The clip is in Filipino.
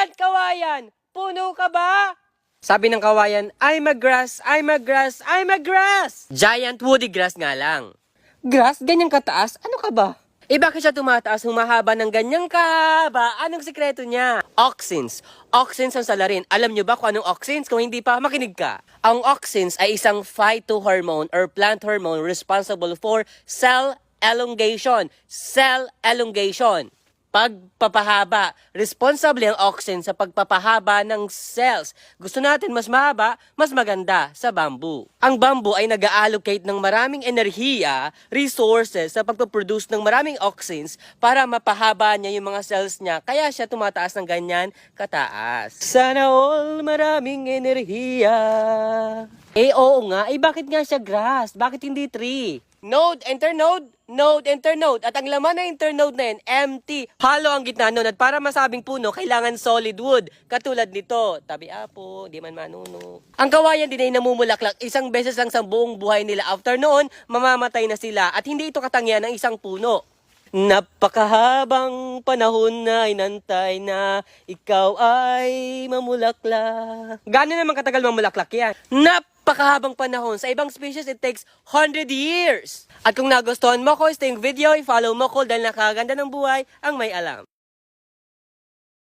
Plant kawayan, puno ka ba? Sabi ng kawayan, I'm a grass, I'm a grass, I'm a grass. Giant woody grass nga lang. Grass? Ganyang kataas? Ano ka ba? Bakit siya tumataas humahaba ng ganyang kahaba? Anong sikreto niya? Auxins. Auxins ang salarin. Alam niyo ba kung anong auxins? Kung hindi pa, makinig ka. Ang auxins ay isang phytohormone or plant hormone responsible for cell elongation. Cell elongation. Pagpapahaba. Responsable ang auxin sa pagpapahaba ng cells. Gusto natin mas mahaba, mas maganda sa bamboo. Ang bamboo ay nag-allocate ng maraming enerhiya, resources sa pagpaproduce ng maraming auxins para mapahaba niya yung mga cells niya. Kaya siya tumataas ng ganyan kataas. Sana all maraming enerhiya. Oo nga. Bakit nga siya grass? Bakit hindi tree? Node, internode, node, internode. At ang laman ng internode na yun, empty. Hollow ang gitna nun. At para masabing puno, kailangan solid wood. Katulad nito. Tabi apo, di man manuno. Ang kawayan din ay namumulaklak isang beses lang sa buong buhay nila. After noon, mamamatay na sila. At hindi ito katangyan ng isang puno. Napakahabang panahon na inantay na ikaw ay mamulaklak. Gano'n naman katagal mamulaklak yan? Napakahabang panahon. Sa ibang species, it takes 100 years. At kung nagustuhan mo ko, stay video, i-follow mo ko dahil nakaganda ng buhay ang may alam.